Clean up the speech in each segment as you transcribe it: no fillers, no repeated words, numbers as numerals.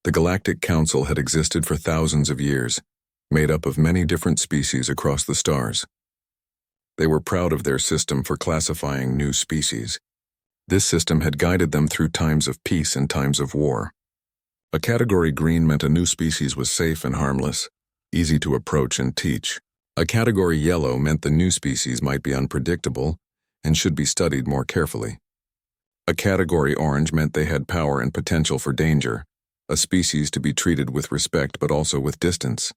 The Galactic Council had existed for thousands of years, made up of many different species across the stars. They were proud of their system for classifying new species. This system had guided them through times of peace and times of war. A category green meant a new species was safe and harmless, easy to approach and teach. A category yellow meant the new species might be unpredictable and should be studied more carefully. A category orange meant they had power and potential for danger, a species to be treated with respect but also with distance.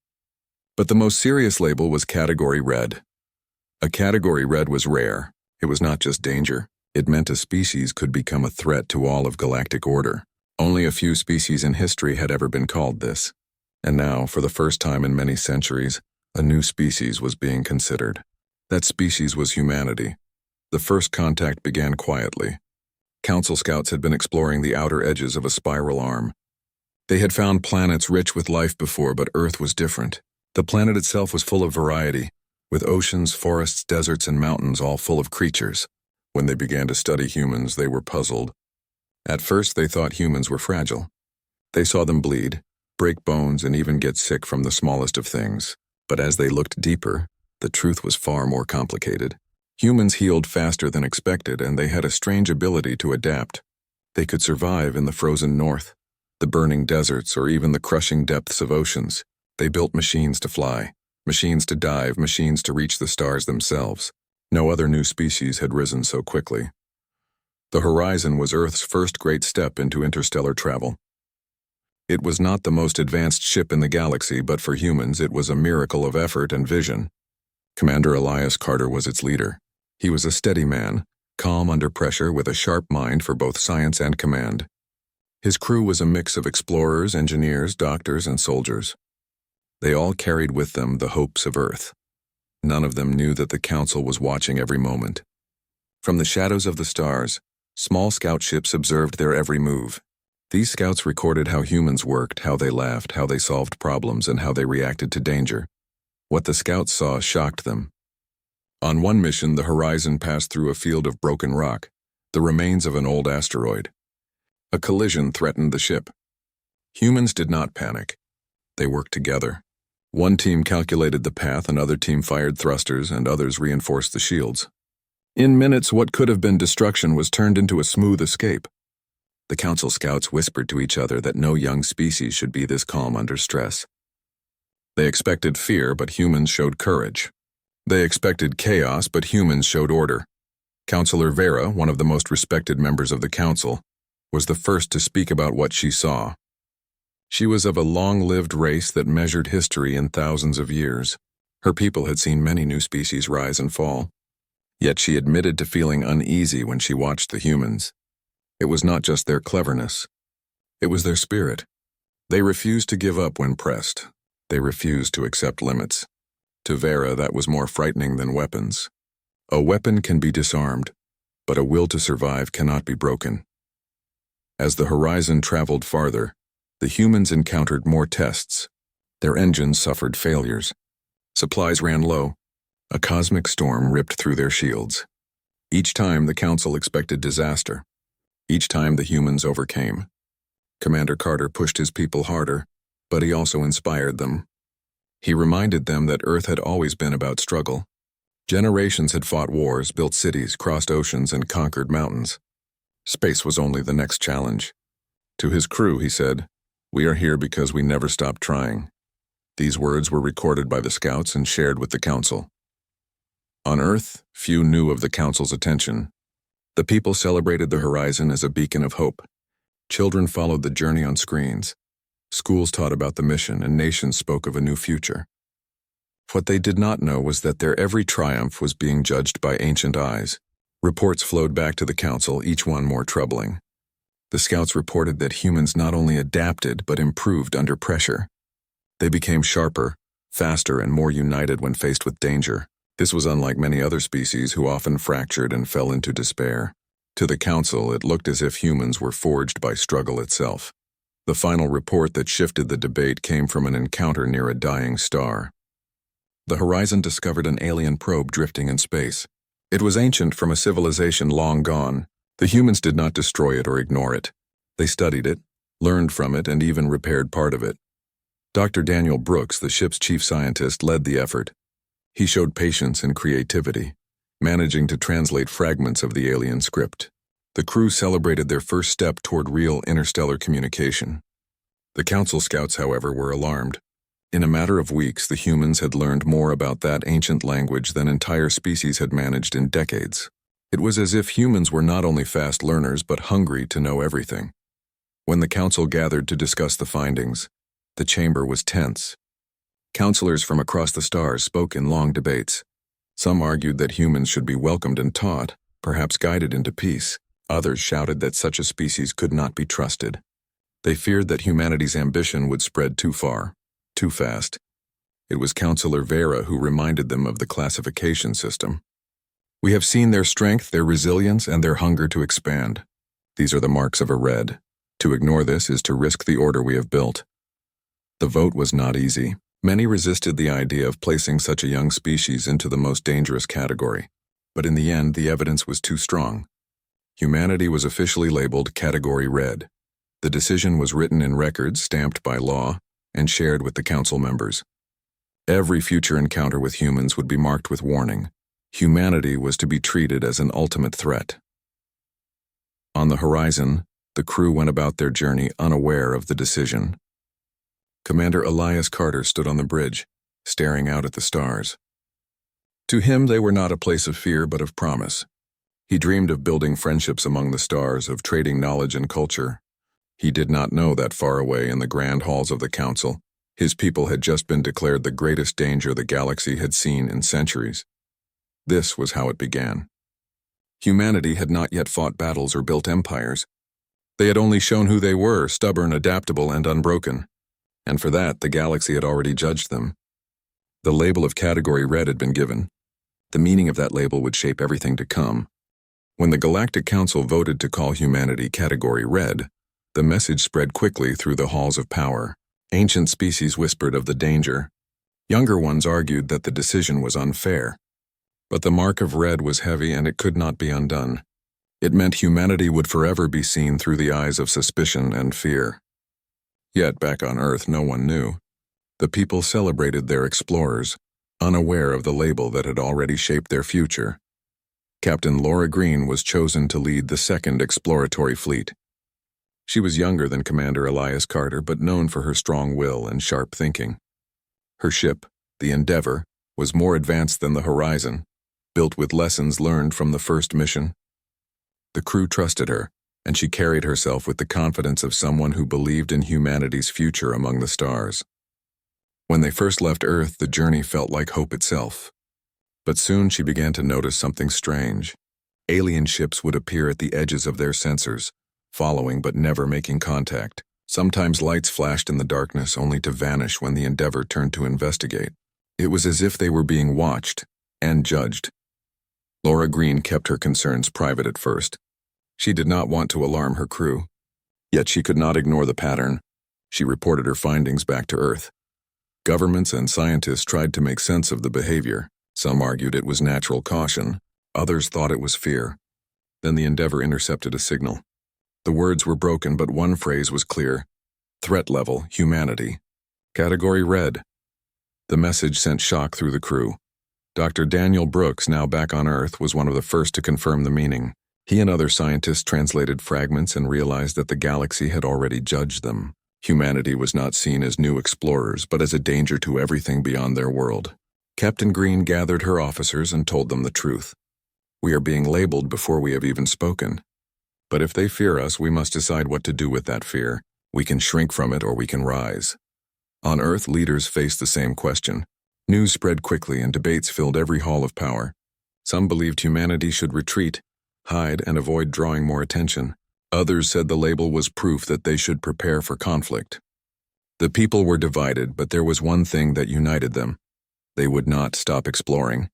But the most serious label was category red. A category red was rare. It was not just danger. It meant a species could become a threat to all of galactic order. Only a few species in history had ever been called this. And now, for the first time in many centuries, a new species was being considered. That species was humanity. The first contact began quietly. Council scouts had been exploring the outer edges of a spiral arm. They had found planets rich with life before, but Earth was different. The planet itself was full of variety, with oceans, forests, deserts, and mountains all full of creatures. When they began to study humans, they were puzzled. At first, they thought humans were fragile. They saw them bleed, break bones, and even get sick from the smallest of things. But as they looked deeper, the truth was far more complicated. Humans healed faster than expected, and they had a strange ability to adapt. They could survive in the frozen north, the burning deserts, or even the crushing depths of oceans. They built machines to fly, machines to dive, machines to reach the stars themselves. No other new species had risen so quickly. The Horizon was Earth's first great step into interstellar travel. It was not the most advanced ship in the galaxy, but for humans it was a miracle of effort and vision. Commander Elias Carter was its leader. He was a steady man, calm under pressure with a sharp mind for both science and command. His crew was a mix of explorers, engineers, doctors, and soldiers. They all carried with them the hopes of Earth. None of them knew that the Council was watching every moment. From the shadows of the stars, small scout ships observed their every move. These scouts recorded how humans worked, how they laughed, how they solved problems, and how they reacted to danger. What the scouts saw shocked them. On one mission, the Horizon passed through a field of broken rock, the remains of an old asteroid. A collision threatened the ship. Humans did not panic. They worked together. One team calculated the path, another team fired thrusters, and others reinforced the shields. In minutes, what could have been destruction was turned into a smooth escape. The Council scouts whispered to each other that no young species should be this calm under stress. They expected fear, but humans showed courage. They expected chaos, but humans showed order. Counselor Vera, one of the most respected members of the Council, was the first to speak about what she saw. She was of a long-lived race that measured history in thousands of years. Her people had seen many new species rise and fall. Yet she admitted to feeling uneasy when she watched the humans. It was not just their cleverness. It was their spirit. They refused to give up when pressed. They refused to accept limits. To Vera, that was more frightening than weapons. A weapon can be disarmed, but a will to survive cannot be broken. As the Horizon traveled farther, the humans encountered more tests. Their engines suffered failures. Supplies ran low. A cosmic storm ripped through their shields. Each time the Council expected disaster. Each time the humans overcame. Commander Carter pushed his people harder, but he also inspired them. He reminded them that Earth had always been about struggle. Generations had fought wars, built cities, crossed oceans, and conquered mountains. Space was only the next challenge. To his crew, he said, "We are here because we never stopped trying." These words were recorded by the scouts and shared with the Council. On Earth, few knew of the Council's attention. The people celebrated the Horizon as a beacon of hope. Children followed the journey on screens. Schools taught about the mission, and nations spoke of a new future. What they did not know was that their every triumph was being judged by ancient eyes. Reports flowed back to the Council, each one more troubling. The scouts reported that humans not only adapted but improved under pressure. They became sharper, faster, and more united when faced with danger. This was unlike many other species who often fractured and fell into despair. To the Council, it looked as if humans were forged by struggle itself. The final report that shifted the debate came from an encounter near a dying star. The Horizon discovered an alien probe drifting in space. It was ancient from a civilization long gone. The humans did not destroy it or ignore it. They studied it, learned from it, and even repaired part of it. Dr. Daniel Brooks, the ship's chief scientist, led the effort. He showed patience and creativity, managing to translate fragments of the alien script. The crew celebrated their first step toward real interstellar communication. The Council scouts, however, were alarmed. In a matter of weeks, the humans had learned more about that ancient language than entire species had managed in decades. It was as if humans were not only fast learners but hungry to know everything. When the Council gathered to discuss the findings, the chamber was tense. Counselors from across the stars spoke in long debates. Some argued that humans should be welcomed and taught, perhaps guided into peace. Others shouted that such a species could not be trusted. They feared that humanity's ambition would spread too far, too fast. It was Counselor Vera who reminded them of the classification system. We have seen their strength, their resilience, and their hunger to expand. These are the marks of a red. To ignore this is to risk the order we have built. The vote was not easy. Many resisted the idea of placing such a young species into the most dangerous category. But in the end, the evidence was too strong. Humanity was officially labeled Category Red. The decision was written in records stamped by law and shared with the Council members. Every future encounter with humans would be marked with warning. Humanity was to be treated as an ultimate threat. On the horizon, the crew went about their journey unaware of the decision. Commander Elias Carter stood on the bridge, staring out at the stars. To him, they were not a place of fear but of promise. He dreamed of building friendships among the stars, of trading knowledge and culture. He did not know that far away in the grand halls of the Council, his people had just been declared the greatest danger the galaxy had seen in centuries. This was how it began. Humanity had not yet fought battles or built empires. They had only shown who they were, stubborn, adaptable, and unbroken. And for that, the galaxy had already judged them. The label of Category Red had been given. The meaning of that label would shape everything to come. When the Galactic Council voted to call humanity Category Red, the message spread quickly through the halls of power. Ancient species whispered of the danger. Younger ones argued that the decision was unfair. But the mark of red was heavy and it could not be undone. It meant humanity would forever be seen through the eyes of suspicion and fear. Yet back on Earth, no one knew. The people celebrated their explorers, unaware of the label that had already shaped their future. Captain Laura Green was chosen to lead the second exploratory fleet. She was younger than Commander Elias Carter, but known for her strong will and sharp thinking. Her ship, the Endeavor, was more advanced than the Horizon, built with lessons learned from the first mission. The crew trusted her, and she carried herself with the confidence of someone who believed in humanity's future among the stars. When they first left Earth, the journey felt like hope itself. But soon she began to notice something strange. Alien ships would appear at the edges of their sensors, following but never making contact. Sometimes lights flashed in the darkness only to vanish when the Endeavor turned to investigate. It was as if they were being watched and judged. Laura Green kept her concerns private at first. She did not want to alarm her crew. Yet she could not ignore the pattern. She reported her findings back to Earth. Governments and scientists tried to make sense of the behavior. Some argued it was natural caution. Others thought it was fear. Then the Endeavor intercepted a signal. The words were broken, but one phrase was clear. Threat level, humanity. Category Red. The message sent shock through the crew. Dr. Daniel Brooks, now back on Earth, was one of the first to confirm the meaning. He and other scientists translated fragments and realized that the galaxy had already judged them. Humanity was not seen as new explorers, but as a danger to everything beyond their world. Captain Green gathered her officers and told them the truth. We are being labeled before we have even spoken. But if they fear us, we must decide what to do with that fear. We can shrink from it or we can rise. On Earth, leaders faced the same question. News spread quickly and debates filled every hall of power. Some believed humanity should retreat, hide, and avoid drawing more attention. Others said the label was proof that they should prepare for conflict. The people were divided, but there was one thing that united them. They would not stop exploring.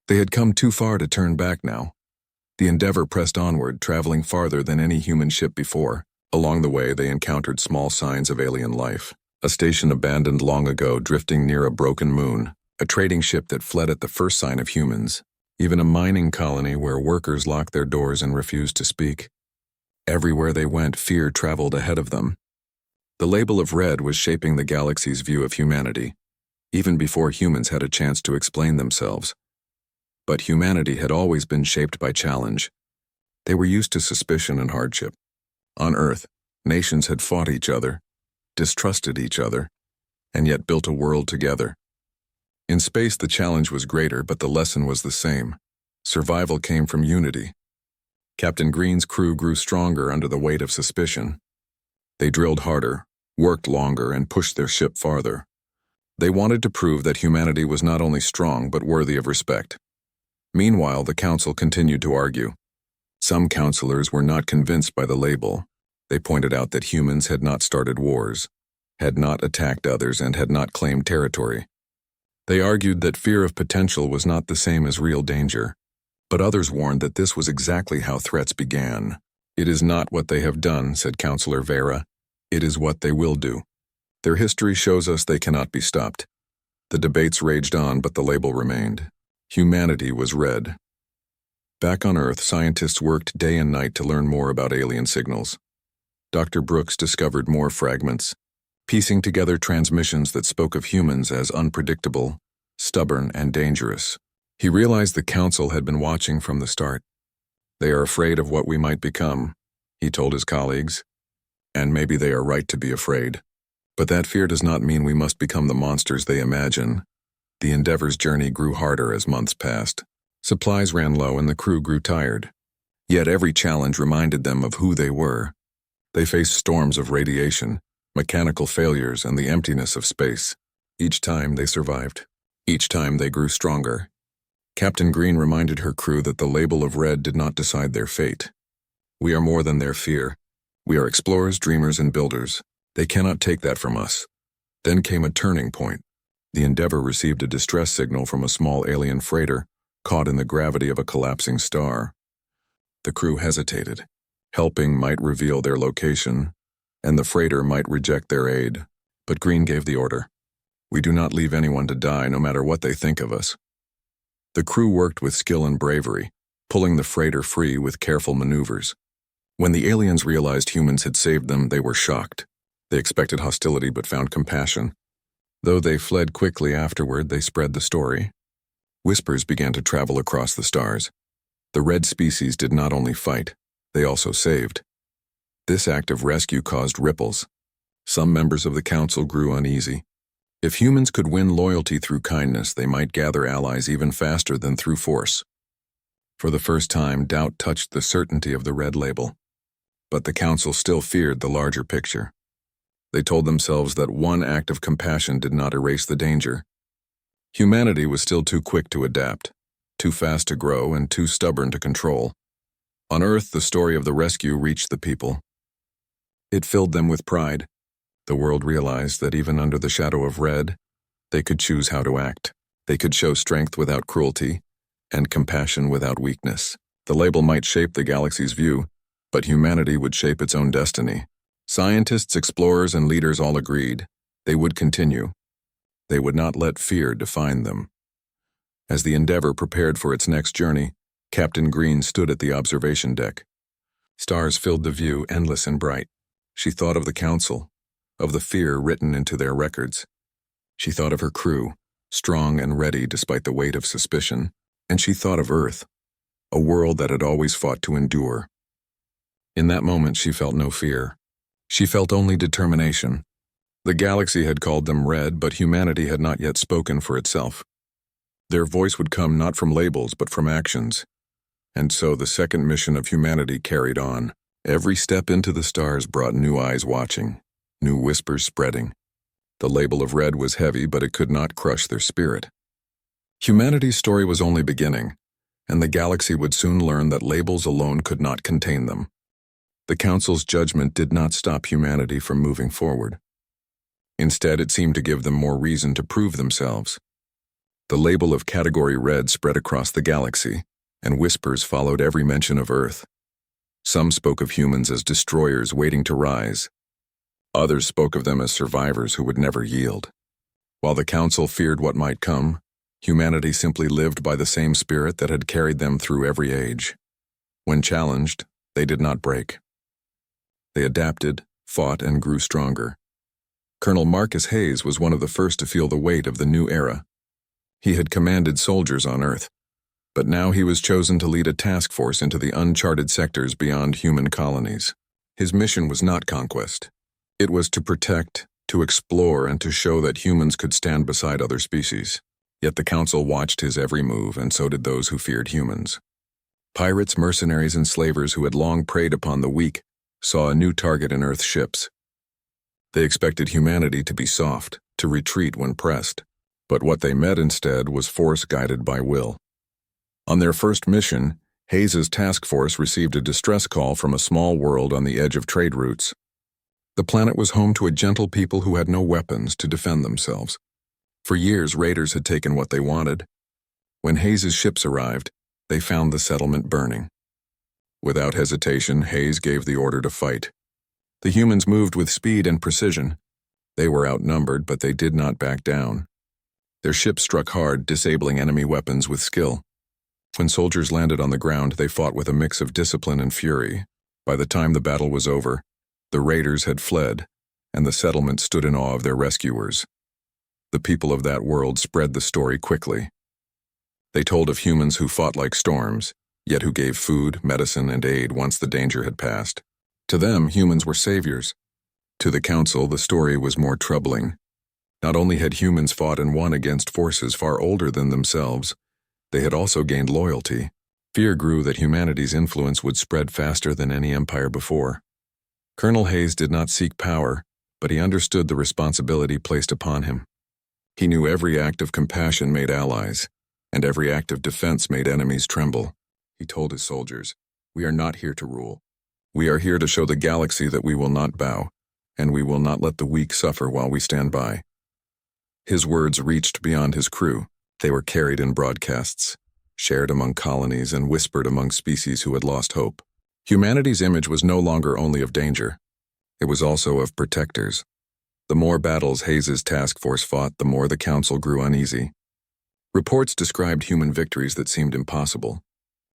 They had come too far to turn back now. The Endeavor pressed onward, traveling farther than any human ship before. Along the way, they encountered small signs of alien life. A station abandoned long ago, drifting near a broken moon. A trading ship that fled at the first sign of humans. Even a mining colony where workers locked their doors and refused to speak. Everywhere they went, fear traveled ahead of them. The label of red was shaping the galaxy's view of humanity, even before humans had a chance to explain themselves. But humanity had always been shaped by challenge. They were used to suspicion and hardship. On Earth, nations had fought each other, distrusted each other, and yet built a world together. In space, the challenge was greater, but the lesson was the same. Survival came from unity. Captain Green's crew grew stronger under the weight of suspicion. They drilled harder, worked longer, and pushed their ship farther. They wanted to prove that humanity was not only strong but worthy of respect. Meanwhile, the council continued to argue. Some counselors were not convinced by the label. They pointed out that humans had not started wars, had not attacked others, and had not claimed territory. They argued that fear of potential was not the same as real danger, but others warned that this was exactly how threats began. "It is not what they have done," said Counselor Vera. "It is what they will do. Their history shows us they cannot be stopped." The debates raged on, but the label remained. Humanity was red. Back on Earth, scientists worked day and night to learn more about alien signals. Dr. Brooks discovered more fragments, piecing together transmissions that spoke of humans as unpredictable, stubborn, and dangerous. He realized the Council had been watching from the start. "They are afraid of what we might become," he told his colleagues, "and maybe they are right to be afraid. But that fear does not mean we must become the monsters they imagine." The Endeavor's journey grew harder as months passed. Supplies ran low and the crew grew tired. Yet every challenge reminded them of who they were. They faced storms of radiation, mechanical failures, and the emptiness of space. Each time they survived. Each time they grew stronger. Captain Green reminded her crew that the label of red did not decide their fate. "We are more than their fear. We are explorers, dreamers, and builders. They cannot take that from us." Then came a turning point. The Endeavor received a distress signal from a small alien freighter caught in the gravity of a collapsing star. The crew hesitated. Helping might reveal their location, and the freighter might reject their aid. But Green gave the order. "We do not leave anyone to die, no matter what they think of us." The crew worked with skill and bravery, pulling the freighter free with careful maneuvers. When the aliens realized humans had saved them, they were shocked. They expected hostility but found compassion. Though they fled quickly afterward, they spread the story. Whispers began to travel across the stars. The red species did not only fight, they also saved. This act of rescue caused ripples. Some members of the council grew uneasy. If humans could win loyalty through kindness, they might gather allies even faster than through force. For the first time, doubt touched the certainty of the red label. But the council still feared the larger picture. They told themselves that one act of compassion did not erase the danger. Humanity was still too quick to adapt, too fast to grow, and too stubborn to control. On Earth, the story of the rescue reached the people. It filled them with pride. The world realized that even under the shadow of red, they could choose how to act. They could show strength without cruelty, and compassion without weakness. The label might shape the galaxy's view, but humanity would shape its own destiny. Scientists, explorers, and leaders all agreed. They would continue. They would not let fear define them. As the Endeavor prepared for its next journey, Captain Green stood at the observation deck. Stars filled the view, endless and bright. She thought of the Council, of the fear written into their records. She thought of her crew, strong and ready despite the weight of suspicion. And she thought of Earth, a world that had always fought to endure. In that moment, she felt no fear. She felt only determination. The galaxy had called them red, but humanity had not yet spoken for itself. Their voice would come not from labels, but from actions. And so the second mission of humanity carried on. Every step into the stars brought new eyes watching, new whispers spreading. The label of red was heavy, but it could not crush their spirit. Humanity's story was only beginning, and the galaxy would soon learn that labels alone could not contain them. The Council's judgment did not stop humanity from moving forward. Instead, it seemed to give them more reason to prove themselves. The label of Category Red spread across the galaxy, and whispers followed every mention of Earth. Some spoke of humans as destroyers waiting to rise. Others spoke of them as survivors who would never yield. While the Council feared what might come, humanity simply lived by the same spirit that had carried them through every age. When challenged, they did not break. They adapted, fought, and grew stronger. Colonel Marcus Hayes was one of the first to feel the weight of the new era. He had commanded soldiers on Earth, but now he was chosen to lead a task force into the uncharted sectors beyond human colonies. His mission was not conquest. It was to protect, to explore, and to show that humans could stand beside other species. Yet the Council watched his every move, and so did those who feared humans. Pirates, mercenaries, and slavers who had long preyed upon the weak saw a new target in Earth's ships. They expected humanity to be soft, to retreat when pressed, but what they met instead was force guided by will. On their first mission, Hayes's task force received a distress call from a small world on the edge of trade routes. The planet was home to a gentle people who had no weapons to defend themselves. For years, raiders had taken what they wanted. When Hayes's ships arrived, they found the settlement burning. Without hesitation, Hayes gave the order to fight. The humans moved with speed and precision. They were outnumbered, but they did not back down. Their ships struck hard, disabling enemy weapons with skill. When soldiers landed on the ground, they fought with a mix of discipline and fury. By the time the battle was over, the raiders had fled, and the settlement stood in awe of their rescuers. The people of that world spread the story quickly. They told of humans who fought like storms, yet who gave food, medicine, and aid once the danger had passed. To them, humans were saviors. To the Council, the story was more troubling. Not only had humans fought and won against forces far older than themselves, they had also gained loyalty. Fear grew that humanity's influence would spread faster than any empire before. Colonel Hayes did not seek power, but he understood the responsibility placed upon him. He knew every act of compassion made allies, and every act of defense made enemies tremble. He told his soldiers, "We are not here to rule. We are here to show the galaxy that we will not bow, and we will not let the weak suffer while we stand by." His words reached beyond his crew. They were carried in broadcasts, shared among colonies, and whispered among species who had lost hope. Humanity's image was no longer only of danger. It was also of protectors. The more battles Hayes's task force fought, the more the Council grew uneasy. Reports described human victories that seemed impossible.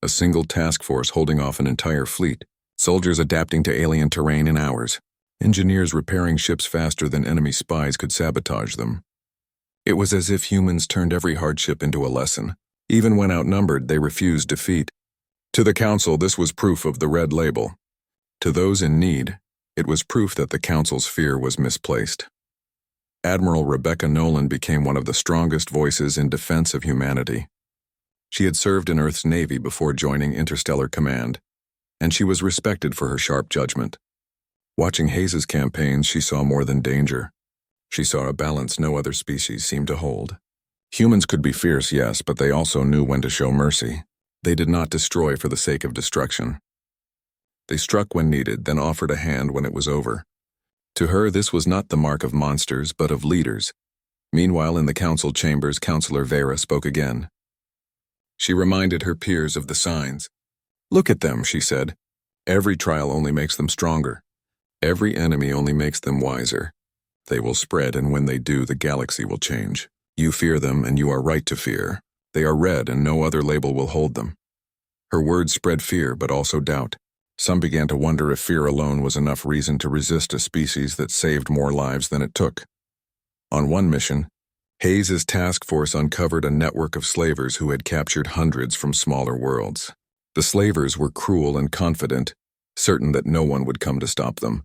A single task force holding off an entire fleet, soldiers adapting to alien terrain in hours, engineers repairing ships faster than enemy spies could sabotage them. It was as if humans turned every hardship into a lesson. Even when outnumbered, they refused defeat. To the Council, this was proof of the red label. To those in need, it was proof that the Council's fear was misplaced. Admiral Rebecca Nolan became one of the strongest voices in defense of humanity. She had served in Earth's Navy before joining Interstellar Command, and she was respected for her sharp judgment. Watching Hayes's campaigns, she saw more than danger. She saw a balance no other species seemed to hold. Humans could be fierce, yes, but they also knew when to show mercy. They did not destroy for the sake of destruction. They struck when needed, then offered a hand when it was over. To her, this was not the mark of monsters, but of leaders. Meanwhile, in the Council chambers, Counselor Vera spoke again. She reminded her peers of the signs. "Look at them," she said. "Every trial only makes them stronger. Every enemy only makes them wiser. They will spread, and when they do, the galaxy will change. You fear them, and you are right to fear. They are red, and no other label will hold them." Her words spread fear, but also doubt. Some began to wonder if fear alone was enough reason to resist a species that saved more lives than it took. On one mission, Hayes's task force uncovered a network of slavers who had captured hundreds from smaller worlds. The slavers were cruel and confident, certain that no one would come to stop them.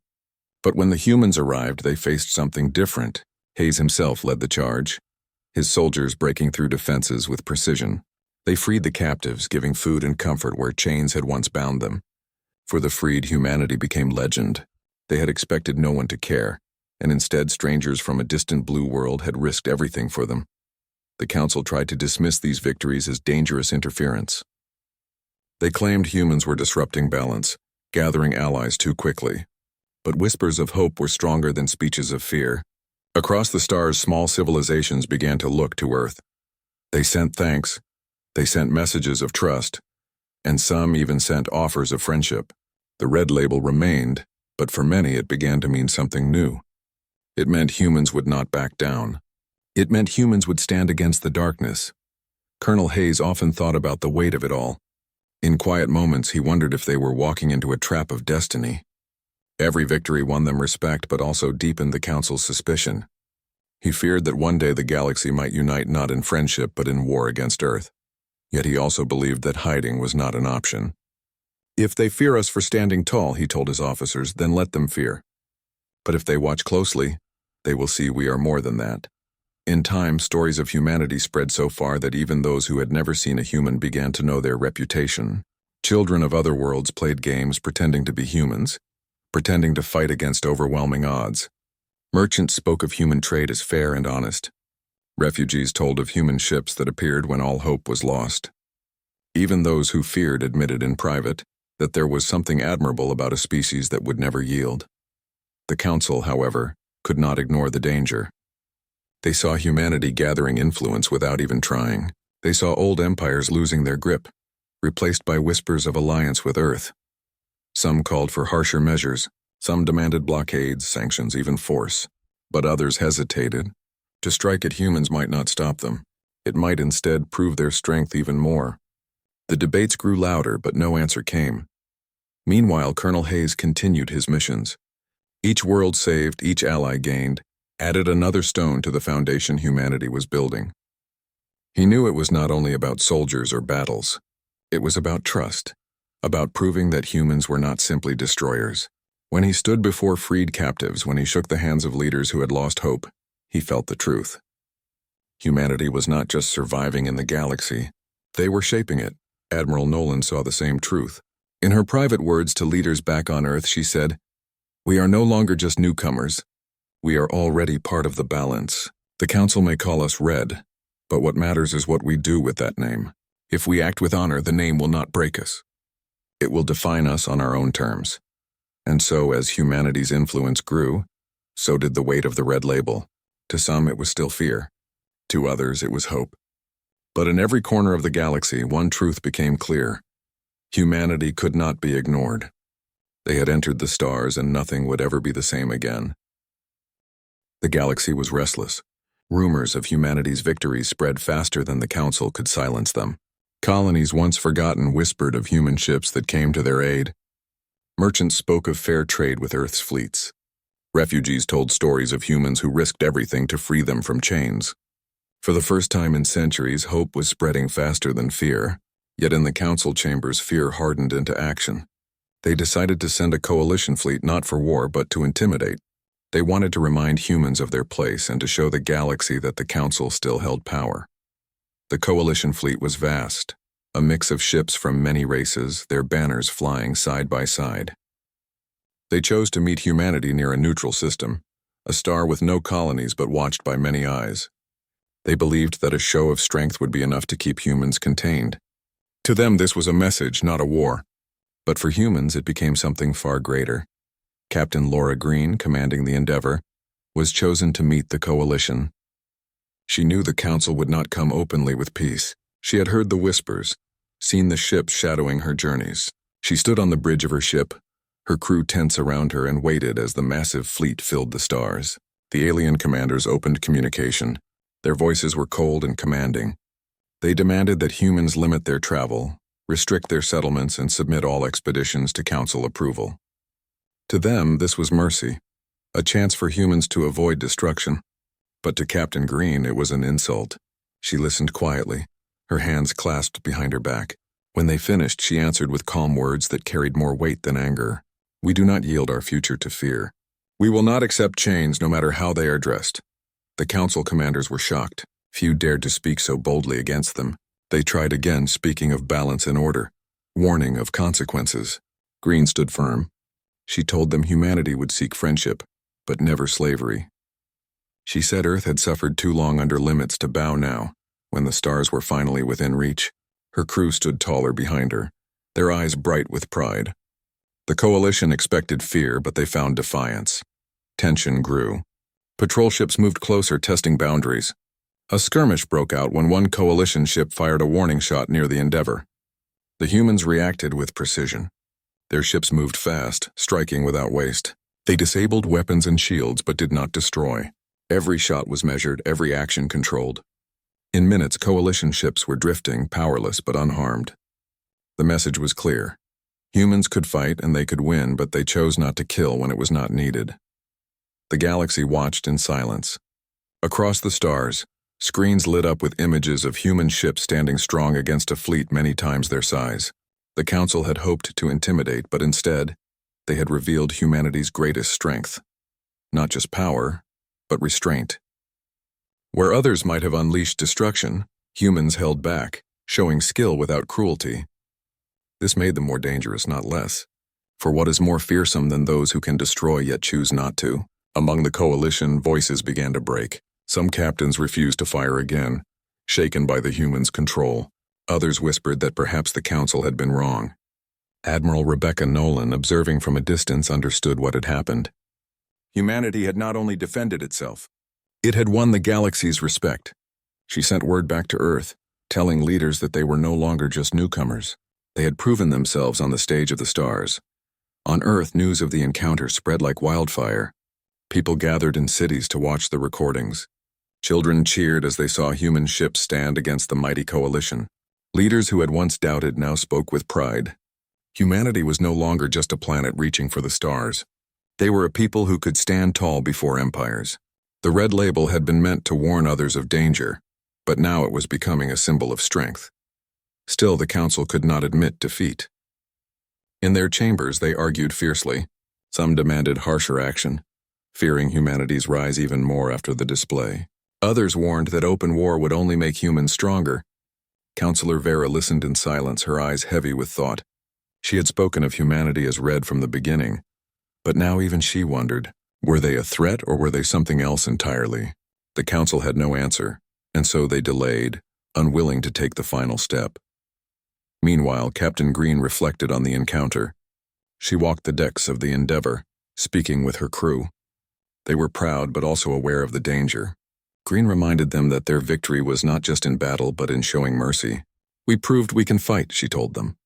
But when the humans arrived, they faced something different. Hayes himself led the charge, his soldiers breaking through defenses with precision. They freed the captives, giving food and comfort where chains had once bound them. For the freed, humanity became legend. They had expected no one to care, and instead strangers from a distant blue world had risked everything for them. The Council tried to dismiss these victories as dangerous interference. They claimed humans were disrupting balance, gathering allies too quickly. But whispers of hope were stronger than speeches of fear. Across the stars, small civilizations began to look to Earth. They sent thanks, they sent messages of trust, and some even sent offers of friendship. The red label remained, but for many it began to mean something new. It meant humans would not back down. It meant humans would stand against the darkness. Colonel Hayes often thought about the weight of it all. In quiet moments, he wondered if they were walking into a trap of destiny. Every victory won them respect but also deepened the Council's suspicion. He feared that one day the galaxy might unite not in friendship but in war against Earth. Yet he also believed that hiding was not an option. If they fear us for standing tall, he told his officers, then let them fear. But if they watch closely, they will see we are more than that. In time, stories of humanity spread so far that even those who had never seen a human began to know their reputation. Children of other worlds played games pretending to be humans, pretending to fight against overwhelming odds. Merchants spoke of human trade as fair and honest. Refugees told of human ships that appeared when all hope was lost. Even those who feared admitted in private that there was something admirable about a species that would never yield. The Council, however, could not ignore the danger. They saw humanity gathering influence without even trying. They saw old empires losing their grip, replaced by whispers of alliance with Earth. Some called for harsher measures, some demanded blockades, sanctions, even force. But others hesitated. To strike at humans might not stop them. It might instead prove their strength even more. The debates grew louder, but no answer came. Meanwhile, Colonel Hayes continued his missions. Each world saved, each ally gained, added another stone to the foundation humanity was building. He knew it was not only about soldiers or battles. It was about trust, about proving that humans were not simply destroyers. When he stood before freed captives, when he shook the hands of leaders who had lost hope, he felt the truth. Humanity was not just surviving in the galaxy. They were shaping it. Admiral Nolan saw the same truth. In her private words to leaders back on Earth, she said, "We are no longer just newcomers. We are already part of the balance. The Council may call us Red, but what matters is what we do with that name. If we act with honor, the name will not break us. It will define us on our own terms." And so, as humanity's influence grew, so did the weight of the red label. To some, it was still fear. To others, it was hope. But in every corner of the galaxy, one truth became clear. Humanity could not be ignored. They had entered the stars, and nothing would ever be the same again. The galaxy was restless. Rumors of humanity's victories spread faster than the Council could silence them. Colonies once forgotten whispered of human ships that came to their aid. Merchants spoke of fair trade with Earth's fleets. Refugees told stories of humans who risked everything to free them from chains. For the first time in centuries, hope was spreading faster than fear. Yet in the Council chambers, fear hardened into action. They decided to send a coalition fleet not for war but to intimidate. They wanted to remind humans of their place and to show the galaxy that the Council still held power. The coalition fleet was vast, a mix of ships from many races, their banners flying side by side. They chose to meet humanity near a neutral system, a star with no colonies but watched by many eyes. They believed that a show of strength would be enough to keep humans contained. To them, this was a message, not a war. But for humans, it became something far greater. Captain Laura Green, commanding the Endeavor, was chosen to meet the coalition. She knew the Council would not come openly with peace. She had heard the whispers, seen the ships shadowing her journeys. She stood on the bridge of her ship, her crew tense around her, and waited as the massive fleet filled the stars. The alien commanders opened communication. Their voices were cold and commanding. They demanded that humans limit their travel, restrict their settlements, and submit all expeditions to Council approval. To them, this was mercy, a chance for humans to avoid destruction. But to Captain Green, it was an insult. She listened quietly, her hands clasped behind her back. When they finished, she answered with calm words that carried more weight than anger. "We do not yield our future to fear. We will not accept chains no matter how they are dressed." The Council commanders were shocked. Few dared to speak so boldly against them. They tried again, speaking of balance and order, warning of consequences. Green stood firm. She told them humanity would seek friendship, but never slavery. She said Earth had suffered too long under limits to bow now. When the stars were finally within reach, her crew stood taller behind her, their eyes bright with pride. The coalition expected fear, but they found defiance. Tension grew. Patrol ships moved closer, testing boundaries. A skirmish broke out when one coalition ship fired a warning shot near the Endeavor. The humans reacted with precision. Their ships moved fast, striking without waste. They disabled weapons and shields but did not destroy. Every shot was measured, every action controlled. In minutes, coalition ships were drifting, powerless but unharmed. The message was clear. Humans could fight and they could win, but they chose not to kill when it was not needed. The galaxy watched in silence. Across the stars, screens lit up with images of human ships standing strong against a fleet many times their size. The Council had hoped to intimidate, but instead, they had revealed humanity's greatest strength. Not just power, but restraint. Where others might have unleashed destruction, humans held back, showing skill without cruelty. This made them more dangerous, not less. For what is more fearsome than those who can destroy yet choose not to? Among the coalition, voices began to break. Some captains refused to fire again, shaken by the humans' control. Others whispered that perhaps the Council had been wrong. Admiral Rebecca Nolan, observing from a distance, understood what had happened. Humanity had not only defended itself, it had won the galaxy's respect. She sent word back to Earth, telling leaders that they were no longer just newcomers. They had proven themselves on the stage of the stars. On Earth, news of the encounter spread like wildfire. People gathered in cities to watch the recordings. Children cheered as they saw human ships stand against the mighty coalition. Leaders who had once doubted now spoke with pride. Humanity was no longer just a planet reaching for the stars. They were a people who could stand tall before empires. The red label had been meant to warn others of danger, but now it was becoming a symbol of strength. Still, the Council could not admit defeat. In their chambers, they argued fiercely. Some demanded harsher action, fearing humanity's rise even more after the display. Others warned that open war would only make humans stronger. Counselor Vera listened in silence, her eyes heavy with thought. She had spoken of humanity as red from the beginning, but now even she wondered, were they a threat or were they something else entirely? The Council had no answer, and so they delayed, unwilling to take the final step. Meanwhile, Captain Green reflected on the encounter. She walked the decks of the Endeavor, speaking with her crew. They were proud but also aware of the danger. Green reminded them that their victory was not just in battle but in showing mercy. "We proved we can fight," she told them.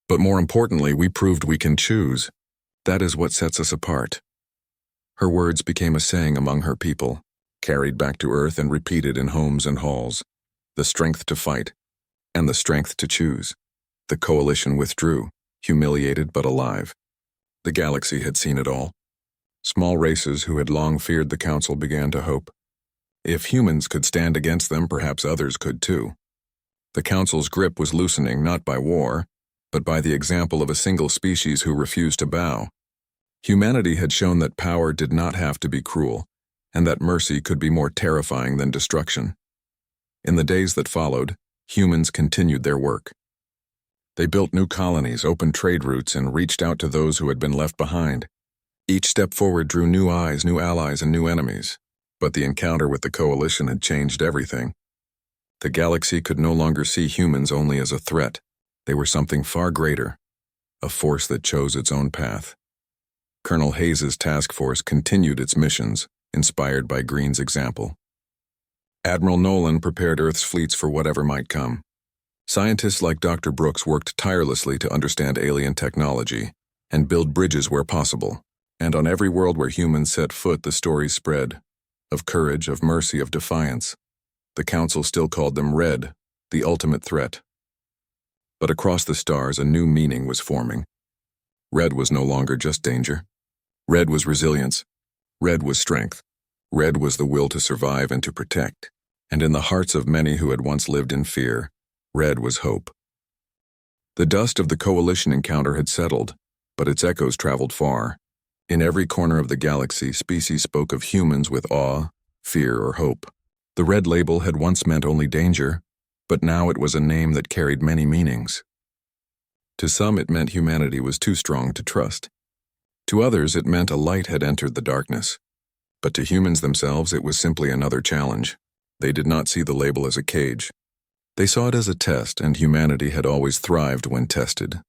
"But more importantly, we proved we can choose. That is what sets us apart." Her words became a saying among her people, carried back to Earth and repeated in homes and halls. The strength to fight, and the strength to choose. The coalition withdrew, humiliated but alive. The galaxy had seen it all. Small races who had long feared the Council began to hope. If humans could stand against them, perhaps others could too. The Council's grip was loosening not by war, but by the example of a single species who refused to bow. Humanity had shown that power did not have to be cruel, and that mercy could be more terrifying than destruction. In the days that followed, humans continued their work. They built new colonies, opened trade routes, and reached out to those who had been left behind. Each step forward drew new eyes, new allies, and new enemies. But the encounter with the coalition had changed everything. The galaxy could no longer see humans only as a threat. They were something far greater, a force that chose its own path. Colonel Hayes's task force continued its missions, inspired by Green's example. Admiral Nolan prepared Earth's fleets for whatever might come. Scientists like Dr. Brooks worked tirelessly to understand alien technology and build bridges where possible. And on every world where humans set foot, the stories spread. Of courage, of mercy, of defiance. The Council still called them Red, the ultimate threat. But across the stars, a new meaning was forming. Red was no longer just danger. Red was resilience. Red was strength. Red was the will to survive and to protect. And in the hearts of many who had once lived in fear, red was hope. The dust of the coalition encounter had settled, but its echoes traveled far. In every corner of the galaxy, species spoke of humans with awe, fear, or hope. The red label had once meant only danger, but now it was a name that carried many meanings. To some, it meant humanity was too strong to trust. To others, it meant a light had entered the darkness. But to humans themselves, it was simply another challenge. They did not see the label as a cage. They saw it as a test, and humanity had always thrived when tested.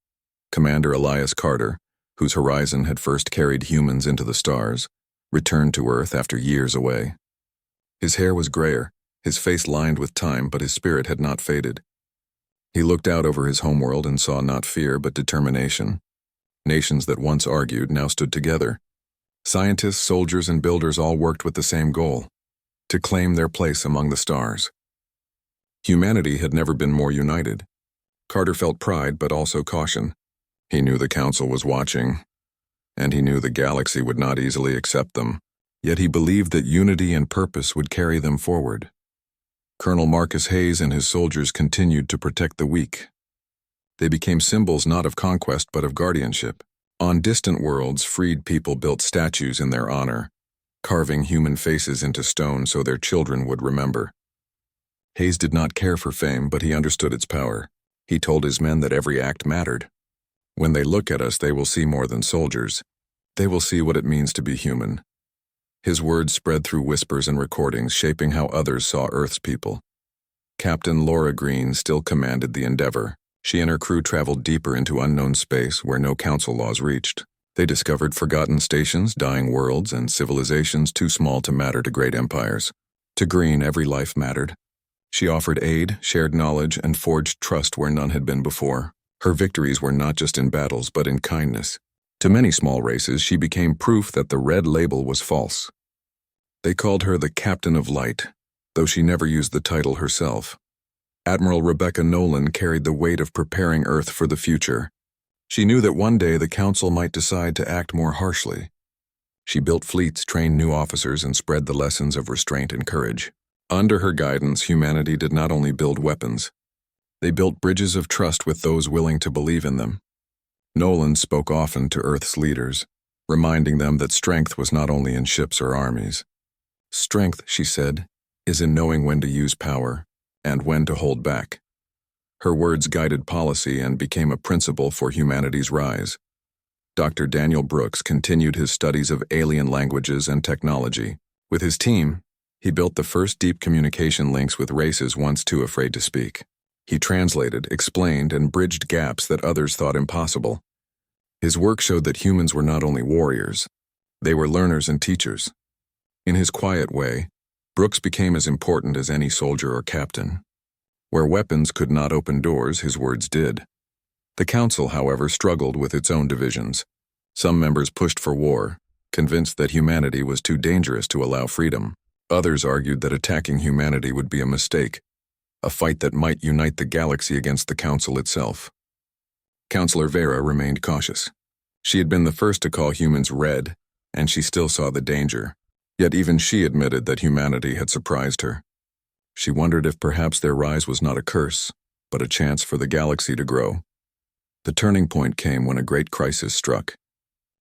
Commander Elias Carter, whose horizon had first carried humans into the stars, returned to Earth after years away. His hair was grayer, his face lined with time, but his spirit had not faded. He looked out over his homeworld and saw not fear but determination. Nations that once argued now stood together. Scientists, soldiers, and builders all worked with the same goal: to claim their place among the stars. Humanity had never been more united. Carter felt pride but also caution. He knew the Council was watching, and he knew the galaxy would not easily accept them, yet he believed that unity and purpose would carry them forward. Colonel Marcus Hayes and his soldiers continued to protect the weak. They became symbols not of conquest but of guardianship. On distant worlds, freed people built statues in their honor, carving human faces into stone so their children would remember. Hayes did not care for fame, but he understood its power. He told his men that every act mattered. When they look at us, they will see more than soldiers. They will see what it means to be human. His words spread through whispers and recordings, shaping how others saw Earth's people. Captain Laura Green still commanded the Endeavor. She and her crew traveled deeper into unknown space where no council laws reached. They discovered forgotten stations, dying worlds, and civilizations too small to matter to great empires. To Green, every life mattered. She offered aid, shared knowledge, and forged trust where none had been before. Her victories were not just in battles, but in kindness. To many small races, she became proof that the red label was false. They called her the Captain of Light, though she never used the title herself. Admiral Rebecca Nolan carried the weight of preparing Earth for the future. She knew that one day the Council might decide to act more harshly. She built fleets, trained new officers, and spread the lessons of restraint and courage. Under her guidance, humanity did not only build weapons. They built bridges of trust with those willing to believe in them. Nolan spoke often to Earth's leaders, reminding them that strength was not only in ships or armies. Strength, she said, is in knowing when to use power and when to hold back. Her words guided policy and became a principle for humanity's rise. Dr. Daniel Brooks continued his studies of alien languages and technology. With his team, he built the first deep communication links with races once too afraid to speak. He translated, explained, and bridged gaps that others thought impossible. His work showed that humans were not only warriors, they were learners and teachers. In his quiet way, Brooks became as important as any soldier or captain. Where weapons could not open doors, his words did. The Council, however, struggled with its own divisions. Some members pushed for war, convinced that humanity was too dangerous to allow freedom. Others argued that attacking humanity would be a mistake, a fight that might unite the galaxy against the Council itself. Counselor Vera remained cautious. She had been the first to call humans red, and she still saw the danger. Yet even she admitted that humanity had surprised her. She wondered if perhaps their rise was not a curse, but a chance for the galaxy to grow. The turning point came when a great crisis struck.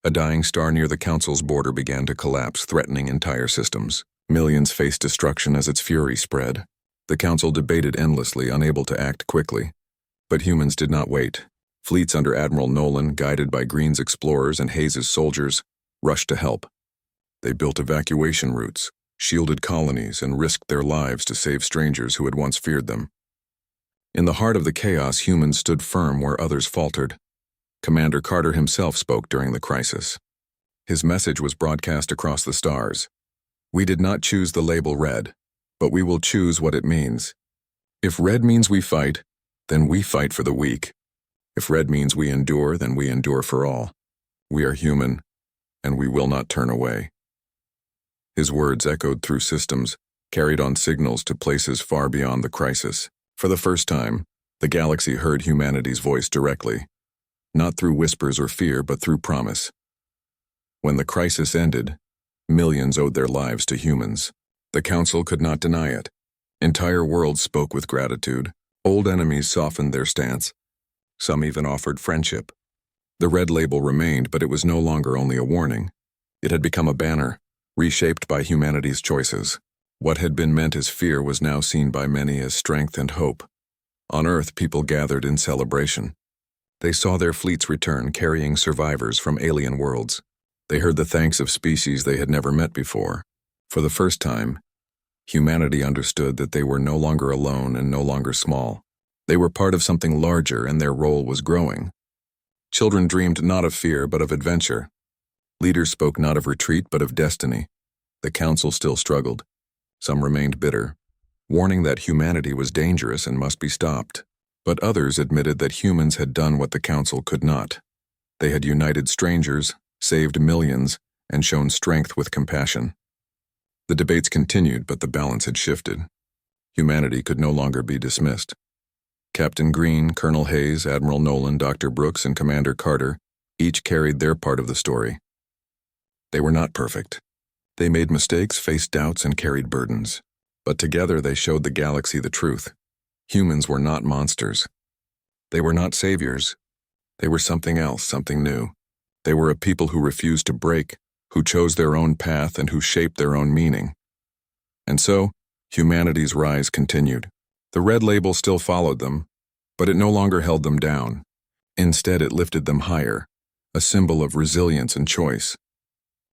A dying star near the Council's border began to collapse, threatening entire systems. Millions faced destruction as its fury spread. The Council debated endlessly, unable to act quickly. But humans did not wait. Fleets under Admiral Nolan, guided by Green's explorers and Hayes's soldiers, rushed to help. They built evacuation routes, shielded colonies, and risked their lives to save strangers who had once feared them. In the heart of the chaos, humans stood firm where others faltered. Commander Carter himself spoke during the crisis. His message was broadcast across the stars. We did not choose the label red, but we will choose what it means. If red means we fight, then we fight for the weak. If red means we endure, then we endure for all. We are human, and we will not turn away. His words echoed through systems, carried on signals to places far beyond the crisis. For the first time, the galaxy heard humanity's voice directly, not through whispers or fear, but through promise. When the crisis ended, millions owed their lives to humans. The Council could not deny it. Entire worlds spoke with gratitude. Old enemies softened their stance. Some even offered friendship. The red label remained, but it was no longer only a warning. It had become a banner, reshaped by humanity's choices. What had been meant as fear was now seen by many as strength and hope. On Earth, people gathered in celebration. They saw their fleets return, carrying survivors from alien worlds. They heard the thanks of species they had never met before. For the first time, humanity understood that they were no longer alone and no longer small. They were part of something larger, and their role was growing. Children dreamed not of fear, but of adventure. Leaders spoke not of retreat, but of destiny. The Council still struggled. Some remained bitter, warning that humanity was dangerous and must be stopped. But others admitted that humans had done what the Council could not. They had united strangers, saved millions, and shown strength with compassion. The debates continued, but the balance had shifted. Humanity could no longer be dismissed. Captain Green, Colonel Hayes, Admiral Nolan, Dr. Brooks, and Commander Carter each carried their part of the story. They were not perfect. They made mistakes, faced doubts, and carried burdens. But together they showed the galaxy the truth. Humans were not monsters. They were not saviors. They were something else, something new. They were a people who refused to break, who chose their own path, and who shaped their own meaning. And so, humanity's rise continued. The red label still followed them, but it no longer held them down. Instead, it lifted them higher, a symbol of resilience and choice.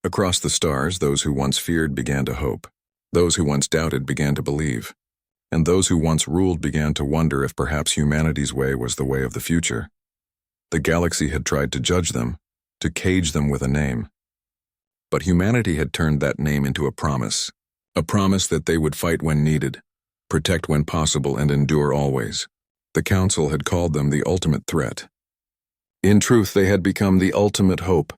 Across the stars, those who once feared began to hope. Those who once doubted began to believe. And those who once ruled began to wonder if perhaps humanity's way was the way of the future. The galaxy had tried to judge them, to cage them with a name. But humanity had turned that name into a promise that they would fight when needed, protect when possible, and endure always. The Council had called them the ultimate threat. In truth, they had become the ultimate hope,